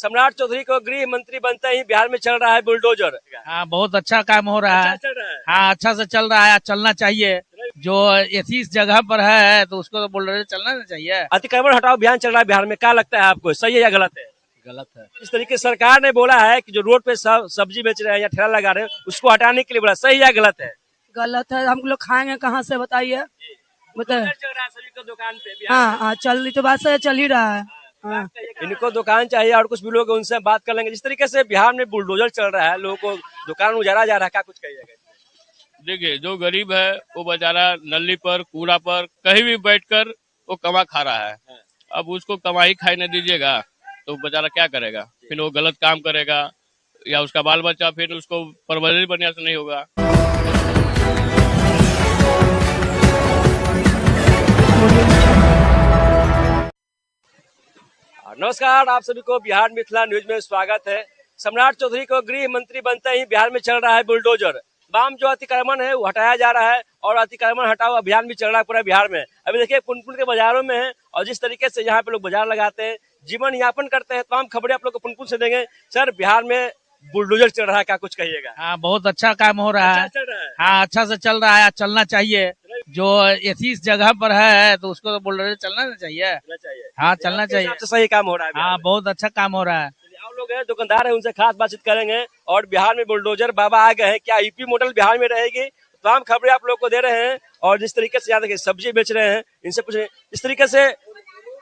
सम्राट चौधरी को गृह मंत्री बनते ही बिहार में चल रहा है बुलडोजर। हाँ, बहुत अच्छा काम हो रहा है। चल रहा है। हाँ, अच्छा से चल रहा है, चलना चाहिए। जो ऐसी इस जगह पर है तो उसको तो बुलडोजर चलना नहीं चाहिए। अतिक्रमण हटाओ अभियान चल रहा है बिहार में, क्या लगता है आपको, सही है या गलत है? गलत है। इस तरीके से सरकार ने बोला है कि जो रोड पे सब्जी बेच रहे हैं या ठेला लगा रहे हैं उसको हटाने के लिए बोला, सही या गलत है? गलत है। हम लोग खाएंगे कहाँ से, बताइए। बताइए। चल रहा है सभी को दुकान पे। हाँ हाँ, चल रही तो बात से चल ही रहा है। हाँ। इनको दुकान चाहिए और कुछ भी लोग हैं, उनसे बात कर लेंगे। जिस तरीके से बिहार में बुलडोजर चल रहा है, लोगों को दुकान उजाड़ा जा रहा है, क्या कुछ कहिएगा? देखिए, जो गरीब है वो बेचारा नली पर कूड़ा पर कहीं भी बैठकर वो कमा खा रहा है। अब उसको कमाई खाई न दीजिएगा तो बेचारा क्या करेगा, फिर वो गलत काम करेगा या उसका बाल बच्चा फिर उसको परवरिश बढ़िया से नहीं होगा। नमस्कार, आप सभी को बिहार मिथिला न्यूज में स्वागत है। सम्राट चौधरी को गृह मंत्री बनते ही बिहार में चल रहा है बुलडोजर। वाम जो अतिक्रमण है वो हटाया जा रहा है और अतिक्रमण हटाओ अभियान भी चल रहा है पूरा बिहार में। अभी देखिए पुनपुन के बाजारों में है और जिस तरीके से यहाँ पे लोग बाजार लगाते हैं, जीवन यापन करते हैं, तमाम खबरें आप लोग को पुनपुन से देंगे। सर, बिहार में बुलडोजर चल रहा है, क्या कुछ कहिएगा? हाँ, बहुत अच्छा काम हो रहा है। चल रहा है। हाँ, अच्छा से चल रहा है, चलना चाहिए। जो ऐसी इस जगह पर है तो उसको तो बुलडोजर चलना नहीं चाहिए। हाँ, चलना चाहिए। सही काम हो रहा है। हाँ, बहुत अच्छा काम हो रहा है। आप लोग हैं दुकानदार है, उनसे खास बातचीत करेंगे। और बिहार में बुलडोजर बाबा आ गए हैं, क्या यूपी मॉडल बिहार में रहेगी? तमाम खबरें आप लोग को दे रहे हैं और जिस तरीके से यहाँ देखिए सब्जी बेच रहे हैं, इनसे पूछे इस तरीके से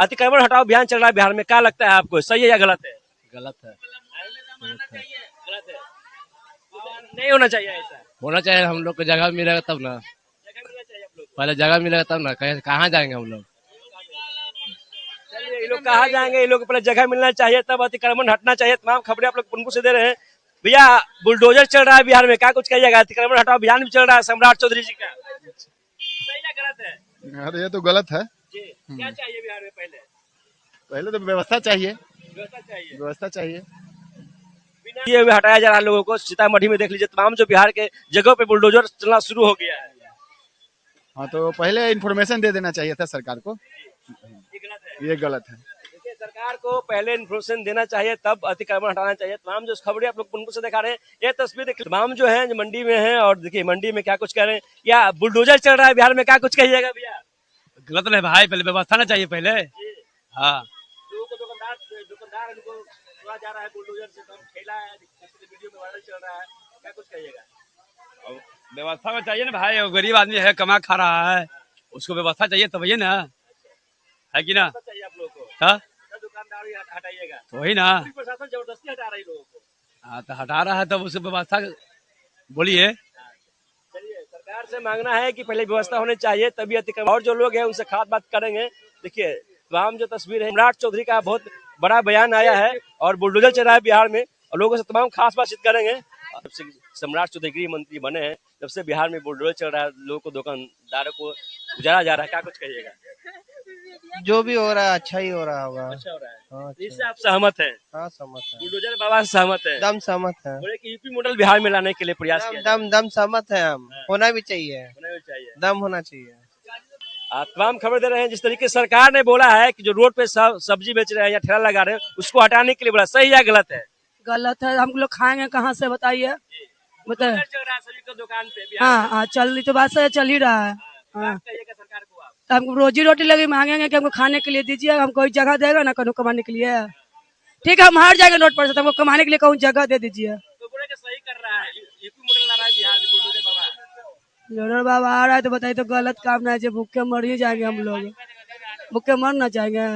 अतिक्रमण हटाओ अभियान चल रहा है बिहार में, क्या लगता है आपको, सही है या गलत है? गलत है। गलत है। नहीं होना चाहिए ऐसा। होना चाहिए, हम लोग को जगह मिलेगा तब ना। जगह मिलना चाहिए आप लोग को। पहले जगह मिलेगा तब ना, कहाँ जाएंगे हम लोग। चलिए, ये लोग कहाँ जाएंगे, ये लोग को पहले जगह मिलना चाहिए तब अतिक्रमण हटना चाहिए। तमाम खबरें आप लोग पुनपुन से दे रहे हैं। भैया, बुलडोजर चल रहा है बिहार में, क्या कुछ कहिएगा? अतिक्रमण हटाओ अभियान भी चल रहा है सम्राट चौधरी जी का, सही या गलत है? अरे ये तो गलत है जी, क्या चाहिए बिहार में? पहले तो व्यवस्था चाहिए। चाहिए व्यवस्था चाहिए। ये भी हटाया जा रहा है लोगों को। सीतामढ़ी में देख लीजिए, तमाम जो बिहार के जगहों पे बुलडोजर चलना शुरू हो गया है। हाँ, तो पहले इन्फॉर्मेशन दे देना चाहिए था सरकार को। ये गलत है। देखिए, सरकार को पहले इन्फॉर्मेशन देना चाहिए तब अतिक्रमण हटाना चाहिए। तमाम जो खबरें आप लोग पुनपुन से दिखा रहे हैं, ये तस्वीर देखिए, तमाम जो है मंडी में है और देखिए मंडी में क्या कुछ कह रहे हैं। या बुलडोजर चल रहा है बिहार में, क्या कुछ कहिएगा भैया? गलत नहीं भाई, पहले व्यवस्था ना चाहिए पहले। हाँ, लोगों को दुकानदार इनको सुना जा रहा है बुलडोजर से, तो ठेला है, वीडियो में वायरल चल रहा है, क्या कुछ कहिएगा? व्यवस्था में चाहिए ना भाई, वो गरीब आदमी है, कमा खा रहा है, उसको व्यवस्था चाहिए तब ये ना है कि ना। चाहिए आप लोगों को। हाँ, दुकानदार हटाइएगा। तो वही ना। प्रशासन जबरदस्ती हटा रही लोगों को। हाँ, तो हटा रहा है तब उसकी व्यवस्था बोलिए। चलिए, सरकार से मांगना है कि पहले व्यवस्था होनी चाहिए तभी अतिक्रमण। और जो लोग हैं उनसे खास बात करेंगे। देखिए, तमाम जो तस्वीर है, सम्राट चौधरी का बहुत बड़ा बयान आया है और बुलडोजर चल रहा है बिहार में और लोगों से तमाम खास बातचीत करेंगे। जब से सम्राट चौधरी गृह मंत्री बने हैं जब से बिहार में बुलडोजर चल रहा है, लोगों को दुकानदारों को उजाड़ा जा रहा है, क्या कुछ कहिएगा? जो भी हो रहा है अच्छा ही हो रहा होगा। अच्छा हो रहा है। हाँ, अच्छा। इससे आप सहमत हैं? हाँ, सहमत है। बुलडोजर बाबा से सहमत है? दम सहमत है। बोले कि यूपी मॉडल बिहार में लाने के लिए प्रयास किया जाए। दम सहमत है हम। होना भी चाहिए। होना भी चाहिए। दम होना चाहिए। तमाम खबर दे रहे हैं। जिस तरीके से सरकार ने बोला है कि जो रोड पे सब्जी बेच रहे हैं या ठेला लगा रहे हैं उसको हटाने के लिए बोला, सही या गलत है? गलत है। हम लोग खाएंगे कहाँ से, बताइए। बताइए। चल रहा है सभी को दुकान पे। हाँ हाँ, चल रही तो बात से चल ही रहा है। हाँ, कहिएगा सरकार को आप? तो हमको रोजी रोटी लगी मांगेंगे कि हमको खाने के लिए दीजिए, हमको कोई जगह देगा ना कहीं कमाने के लिए। ठीक है, हम हार जाएंगे नोट पर से, तो हमको कमाने के लिए कोई जगह दे दीजिए। तो बोले कि सही कर रहा है, यूपी मॉडल ला रहा है बिहार में बुलडोजर बाबा। लोडर बाबा आ रहा है तो बताइए, तो गलत काम ना है, भूखे मर ही जाएंगे हम लोग, भूखे मर ना जाएंगे।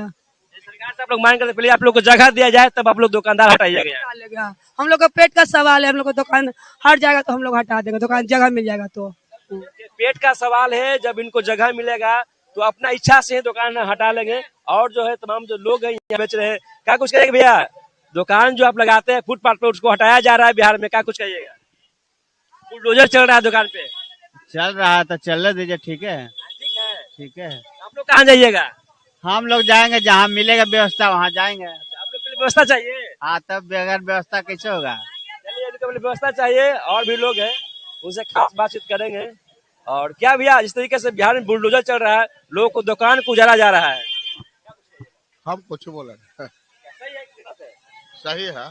सरकार से आप लोग मांग करते पहले आप लोग को जगह दिया जाए तब आप लोग दुकानदार हटाइएगा। हम लोग का पेट का सवाल है, हम लोग को दुकान हट जाएगा तो हम लोग हटा देंगे, दुकान जगह मिल जाएगा तो। पेट का सवाल है, जब इनको जगह मिलेगा तो अपना इच्छा से दुकान हटा लेंगे। और जो है तमाम जो लोग हैं यहाँ बेच रहे हैं, क्या कुछ कहिएगा भैया? दुकान जो आप लगाते हैं फुटपाथ पे उसको हटाया जा रहा है बिहार में, क्या कुछ कहिएगा? बुलडोजर चल रहा है दुकान पे। चल रहा है तो चलने दीजिए। ठीक है, ठीक है। ठीक है। आप लोग कहाँ जाइएगा? हम लोग जाएंगे जहाँ मिलेगा व्यवस्था, वहाँ जाएंगे। आप लोग के लिए व्यवस्था चाहिए। हाँ, तब बगैर व्यवस्था कैसे होगा। चलिए, इनको व्यवस्था चाहिए। और भी लोग हैं उनसे खास बातचीत करेंगे। और क्या भैया, जिस तरीके से बिहार में बुलडोजर चल रहा है, लोगों को दुकान को उजाड़ा जा रहा है, हम कुछ बोला सही है।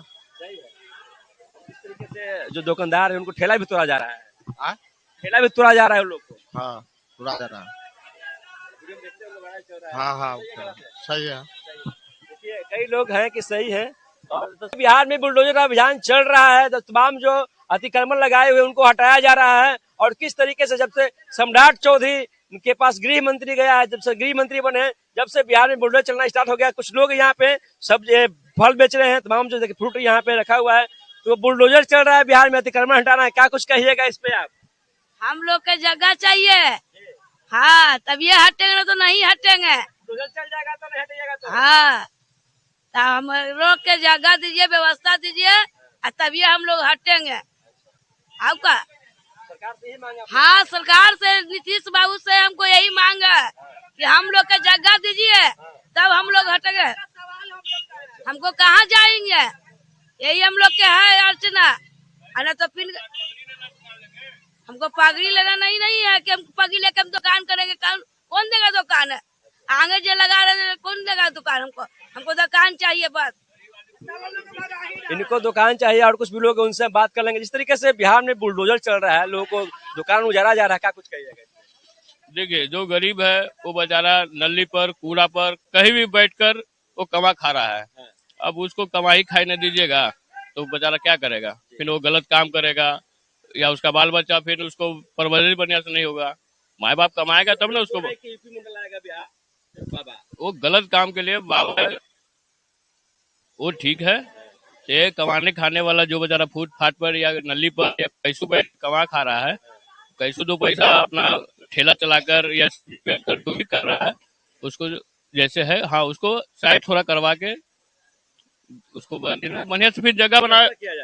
इस तरीके से जो दुकानदार है उनको ठेला भी तोड़ा जा रहा है। हाँ? ठेला भी तोड़ा जा रहा है उन लोग को। हाँ पूरा दे रहा है। हाँ सही है। देखिए कई लोग हैं कि सही है। और तो बिहार में बुलडोजर का अभियान चल रहा है, तो तमाम जो अतिक्रमण लगाए हुए उनको हटाया जा रहा है। और किस तरीके से जब से सम्राट चौधरी के पास गृह मंत्री गया है, जब से गृह मंत्री बने, जब से बिहार में बुलडोजर चलना स्टार्ट हो गया। कुछ लोग यहाँ पे सब फल बेच रहे हैं, तमाम जो फ्रूट यहाँ पे रखा हुआ है, तो बुलडोजर चल रहा है बिहार में, अतिक्रमण हटाना है। क्या कुछ कहिएगा इस पे आप? हम लोग के जगह चाहिए। हाँ, तब ये हटेंगे तो नहीं हटेंगे। बुलडोजर चल जाएगा तो नहीं हटेगा तो? हाँ, तो हम लोग के जगह दीजिए, व्यवस्था दीजिए, तभी हम लोग हटेंगे। आपका सरकार से ही मांगा। हाँ, सरकार से, नीतीश बाबू से हमको यही मांग है कि हम लोग के जगह दीजिए, तब हम लोग हटेंगे। हमको कहाँ जाएंगे, यही हम लोग के है अर्चना। न तो फिर हमको पगड़ी लेना नहीं है कि हम पगड़ी लेकर हम दुकान करेंगे। कौन देगा दुकान? आगे जो लगा रहे कौन देगा दुकान? हमको दुकान चाहिए बस। इनको दुकान चाहिए। और कुछ भी लोग उनसे बात कर लेंगे। जिस तरीके से बिहार में बुलडोजर चल रहा है, लोगों को दुकान उजाड़ा जा रहा है, क्या कुछ कहिएगा? देखिए जो गरीब है वो बेचारा नली पर कूड़ा पर कहीं भी बैठकर वो कमा खा रहा है। अब उसको कमाई खाई न दीजिएगा तो बेचारा क्या करेगा? फिर वो गलत काम करेगा या उसका बाल बच्चा फिर उसको परवरिश बढ़िया से नहीं होगा। माँ बाप कमाएगा तब ना उसको। वो गलत काम के लिए बाबा वो ठीक है, ये कमाने खाने वाला जो बेचारा फूट फाट पर या नली पर या पैसों पे कमा खा रहा है, कैसों दो पैसा अपना ठेला चलाकर या जो भी कर रहा है, उसको जैसे है हाँ उसको साइड थोड़ा करवा के उसको बढ़िया से फिर जगह बना,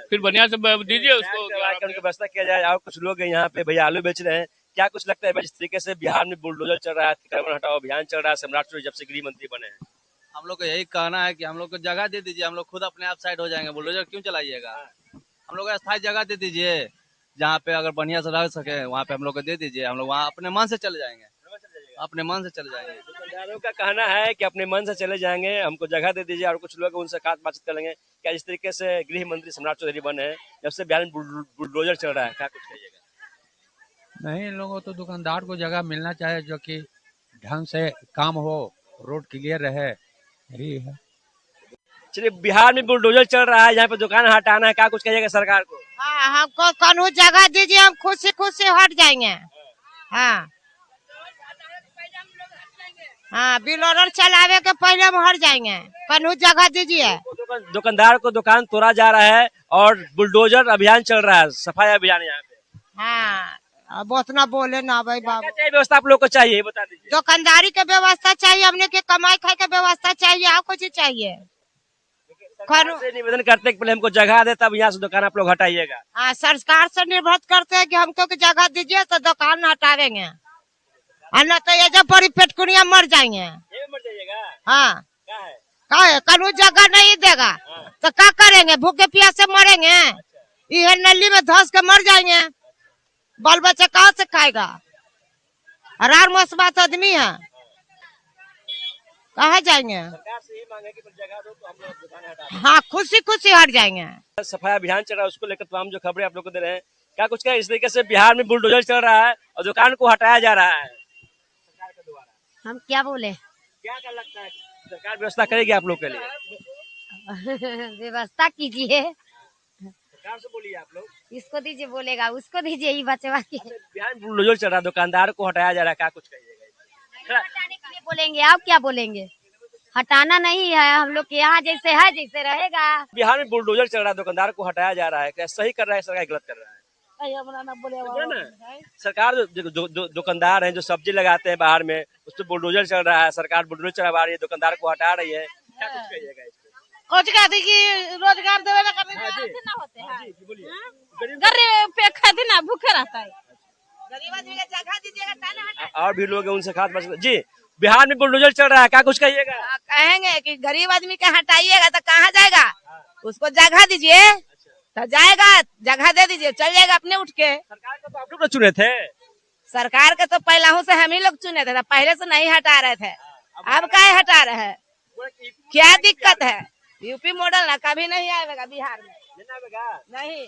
फिर बढ़िया से दीजिए उसको, व्यवस्था किया जाए। और कुछ लोग यहाँ पे भैया आलू बेच रहे हैं। क्या कुछ लगता है भाई, जिस तरीके से बिहार में बुलडोजर चल रहा है, अतिक्रमण हटाओ अभियान चल रहा है, सम्राट चौधरी जब से गृह मंत्री बने हैं? हम लोग को यही कहना है कि हम लोग को जगह दे दीजिए, हम लोग खुद अपने आप साइड हो जाएंगे। बुलडोजर क्यों चलाइएगा? हम लोग को स्थायी जगह दे दीजिए, जहाँ पे अगर बढ़िया से रह सके वहाँ पे हम लोग को दे दीजिए। हम लोग वहाँ अपने मन से चले जाएंगे, अपने मन से चले जाएंगे। दुकानदारों का कहना है कि अपने मन से चले जाएंगे, हमको जगह दे दीजिए। और कुछ लोग उनसे बातचीत करेंगे। क्या जिस तरीके से गृह मंत्री सम्राट चौधरी बने हैं, जब से बिहार में बुलडोजर चल रहा है, क्या कुछ कहिएगा? नहीं, इन लोगों को तो दुकानदार को जगह मिलना चाहिए, जो कि ढंग से काम हो, रोड क्लियर रहे, यही है। चलिए, बिहार में बुलडोजर चल रहा है, यहाँ पे दुकान हटाना है, क्या कुछ कहिएगा सरकार को? हाँ, हमको कानून जगह दीजिए, हम खुद से हट जाएंगे। हाँ हाँ, बिल ऑर्डर चलावे के पहले हम हट जाएंगे। कानून जगह दीजिए। दुकानदार को दुकान तोड़ा जा रहा है और बुलडोजर अभियान चल रहा है, सफाई अभियान यहाँ पे। हाँ, अब उतना बोले ना भाई बाबू। क्या व्यवस्था आप लोग को चाहिए, बता दीजिए। दुकानदारी के व्यवस्था चाहिए, हमने के कमाई खाई के व्यवस्था चाहिए, और कुछ चाहिए। से निवेदन करते हैं कि पहले हमको जगह दे, तब यहाँ से दुकान आप लोग हटाइएगा। हाँ, सरकार से निर्भर करते हैं कि हमको जगह दीजिए तो दुकान हटावेंगे, न तो ये जब बड़ी पेटकुनिया मर जाएंगे। ये मर जाइएगा? हाँ, क्या है? कानून जगह नहीं देगा तो क्या करेंगे? भूखे प्यासे मरेंगे। ये नली में धंस के मर जाएंगे, बाल बच्चा कहाँ से खाएगा? हरार मौसमात आदमी है, कहाँ जाएंगे? सरकार से ये मांगे कि जगह दो तो हम लोग दुकान हटा। हाँ, खुशी हट जाएंगे। सफाई अभियान चल रहा है, उसको लेकर तमाम जो खबरें आप लोग को दे रहे हैं। क्या कुछ कहें? इस तरीके से बिहार में बुलडोजर चल रहा है और दुकान को हटाया जा रहा है सरकार के द्वारा। हम क्या बोले? क्या लगता है सरकार व्यवस्था करेगी आप लोग के लिए? व्यवस्था कीजिए। सरकार से बोलिए आप लोग। इसको दीजिए, बोलेगा उसको दीजिए, ये बचवा के। बिहार में बुलडोजर चल रहा है, दुकानदार को हटाया जा रहा है, क्या कुछ कहिएगा? हटाने के लिए बोलेंगे, आप क्या बोलेंगे? हटाना नहीं है, हम लोग के यहाँ जैसे है जैसे रहेगा। बिहार में बुलडोजर चल रहा है, दुकानदार को हटाया जा रहा है, क्या सही कर रहा है सरकार, गलत कर रहा है? सरकार जो दुकानदार हैं, जो सब्जी लगाते हैं बाहर में, उस पर बुलडोजर चल रहा है, सरकार बुलडोजर चला रही है, दुकानदार को हटा रही है, क्या कुछ कहिएगा इस पे? कुछ कहती कि रोजगार देवे ना होते हैं, गरीब पे खाते ना भूखे रहता है। गरीब आदमी का जगह दीजिएगा। और भी लोग हैं, उनसे खास बात जी। बिहार में बुलडोजर चल रहा है, क्या कुछ कहिएगा? कहेंगे कि गरीब आदमी के हटाइएगा तो कहाँ जाएगा? उसको जगह दीजिए तो जाएगा, जगह दे दीजिए, चल जाएगा अपने उठ के। सरकार को तो आप लोग चुने थे। सरकार के तो पहले से हम ही लोग चुने थे, पहले से नहीं हटा रहे थे, अब क्या हटा रहे हैं? क्या दिक्कत है? यूपी मॉडल ना कभी नहीं आएगा बिहार में, नहीं।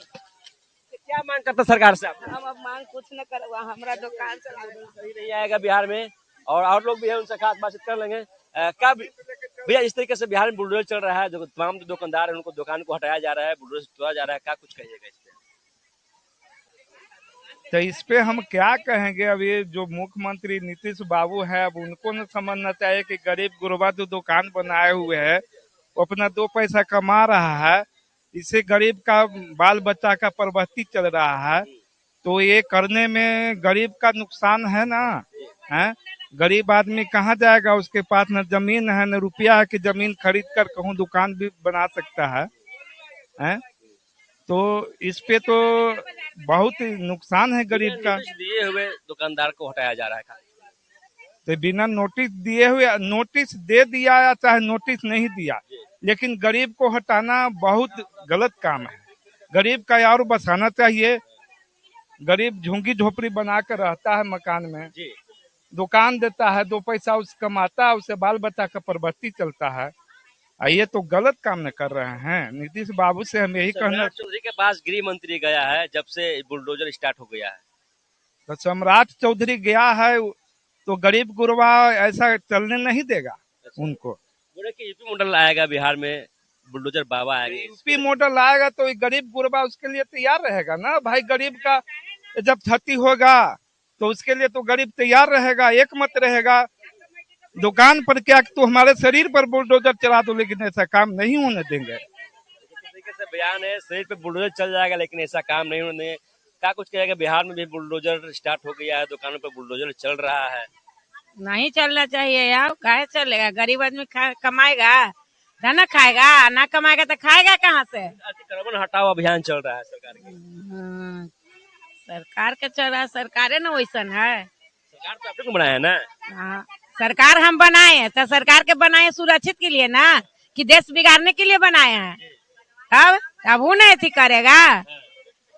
क्या मांग करता सरकार से आप? हम अब मांग कुछ न करेगा, हमारा दुकान से सही नहीं आएगा बिहार में, और लोग भी है उनसे खास बातचीत कर लेंगे। क्या भैया इस तरीके से बिहार में बुलडोजर चल रहा है, जो तमाम दुकानदार है उनको दुकान को हटाया जा रहा है, बुलडोजर तोड़ा जा रहा है, क्या कुछ कहिएगा इस पे? तो इस पे हम क्या कहेंगे। अब ये जो मुख्यमंत्री नीतीश बाबू है, अब उनको न समझना चाहिए कि गरीब गुरबा जो दुकान बनाए हुए है वो अपना 2 पैसा कमा रहा है, इससे गरीब का बाल बच्चा का प्रवृत्ति चल रहा है, तो ये करने में गरीब का नुकसान है ना, है। गरीब आदमी कहाँ जाएगा, उसके पास न जमीन है न रुपया है कि जमीन खरीद कर कहूँ दुकान भी बना सकता है। तो इस पे तो बहुत नुकसान है गरीब का। नोटिस दिए हुए दुकानदार को हटाया जा रहा है, तो बिना नोटिस दिए हुए, नोटिस दे दिया या चाहे नोटिस नहीं दिया, लेकिन गरीब को हटाना बहुत गलत काम है। गरीब का और बसाना चाहिए। गरीब झुंगी झोपड़ी बना कर रहता है मकान में, दुकान देता है, 2 पैसा उस कमाता है, उससे बाल बच्चा का प्रवृत्ति चलता है। ये तो गलत काम न कर रहे हैं। नीतीश बाबू से हम यही कहना। चौधरी के पास गृह मंत्री गया है जब से बुलडोजर स्टार्ट हो गया है, तो सम्राट चौधरी गया है तो गरीब गुरबा ऐसा चलने नहीं देगा उनको। बोले कि यूपी मॉडल आएगा बिहार में, बुलडोजर बाबा आएगा, यूपी मॉडल आएगा तो गरीब गुरबा उसके लिए तैयार रहेगा ना भाई। गरीब का जब क्षति होगा तो उसके लिए तो गरीब तैयार रहेगा, एक मत रहेगा। दुकान पर क्या तो हमारे शरीर पर बुलडोजर चला दो, लेकिन ऐसा काम नहीं होने देंगे। तरीके से बयान है, शरीर पे बुलडोजर चल जाएगा लेकिन ऐसा काम नहीं होने। क्या कुछ कहेगा, बिहार में भी बुलडोजर स्टार्ट हो गया है, दुकानों पे बुलडोजर चल रहा है। नहीं चलना चाहिए यार, काहे चलेगा? गरीब आदमी कमाएगा ना खाएगा, ना कमाएगा तो खाएगा कहाँ से? अतिक्रमण हटाओ अभियान चल रहा है सरकार का। सरकार का चल रहा है, सरकारे ना वैसन है। सरकार तो आप लोग बनाया है ना। हाँ, सरकार हम बनाए हैं तो सरकार के बनाए सुरक्षित के लिए ना, कि देश बिगाड़ने के लिए बनाए हैं। तब वो नहीं थी करेगा।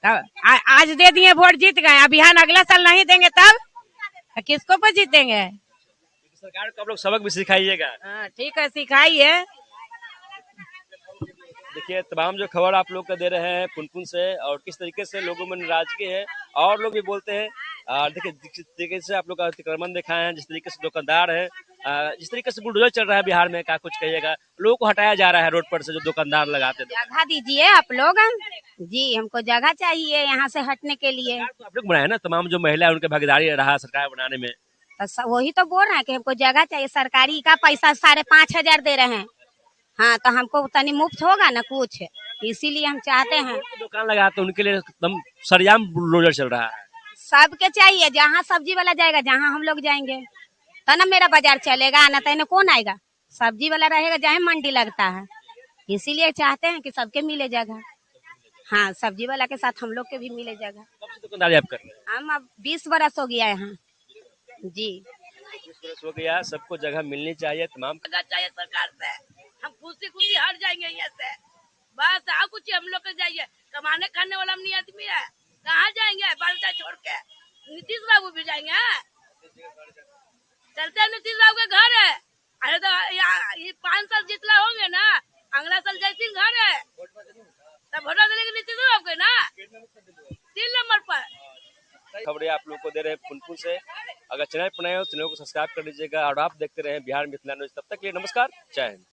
तब आज दे दिए वोट, जीत गए, अब बिहार अगला साल नहीं देंगे तब किसको पर जीतेंगे? सरकार को आप लोग सबक भी सिखाइएगा। हाँ ठीक है, सिखाइए। देखिए तमाम जो खबर आप लोग को दे रहे हैं पुनपुन से, और किस तरीके से लोगों में नाराजगी है, और लोग भी बोलते हैं। देखिए जिस तरीके से आप लोग अतिक्रमण दिखाए हैं, जिस तरीके से दुकानदार है, जिस तरीके से बुलडोजर चल रहा है बिहार में, क्या कुछ कहिएगा? लोगों को हटाया जा रहा है रोड पर से, जो दुकानदार लगाते हैं। जगह दीजिए आप लोग जी, हमको जगह चाहिए यहाँ से हटने के लिए। तो आप लोग बनाए ना, तमाम जो महिला है उनके भागीदारी रहा सरकार बनाने में। तो वही तो बोल रहे हैं कि हमको जगह चाहिए। सरकारी का पैसा 5,500 दे रहे हैं। हाँ तो हमको तनी मुफ्त होगा ना कुछ, इसीलिए हम चाहते हैं। दुकान लगाते हैं उनके लिए एकदम सरेआम बुलडोजर चल रहा है। सबके चाहिए, जहाँ सब्जी वाला जाएगा, जहाँ हम लोग जाएंगे तो ना मेरा बाजार चलेगा, ना तो कौन आएगा? सब्जी वाला रहेगा जहाँ मंडी लगता है, इसीलिए चाहते हैं कि सबके मिले जगह। हाँ, सब्जी वाला के साथ हम लोग के भी मिले जगह। कब से दुकानदारी आप कर रहे हैं? हम अब 20 बरस हो गया यहाँ जी। 20 बरस हो गया, सबको जगह मिलनी चाहिए, तमाम चाहिए सरकार से। हम खुशी हट जाएंगे यहाँ से, बस। आओ कुछ हम लोग जाइए, कमाने खाने वाला नहीं आदमी है, कहाँ जाएंगे बालटा छोड़ के? नीतीश बाबू भी जाएंगे? चलते नीतीश बाबू के घर है। अरे तो ये 5 साल जितना होंगे ना, अगला साल जैसे घर है तब वोटा देंगे नीतीश बाबू के ना, 3 नंबर पर। खबरें आप लोग को दे रहे हैं पुनपुन से। अगर चैनल पर नए हो चैनल को सब्सक्राइब कर लीजिएगा, और आप देखते रहे बिहार मिथिला न्यूज। तब तक के लिए नमस्कार, जय हिंद।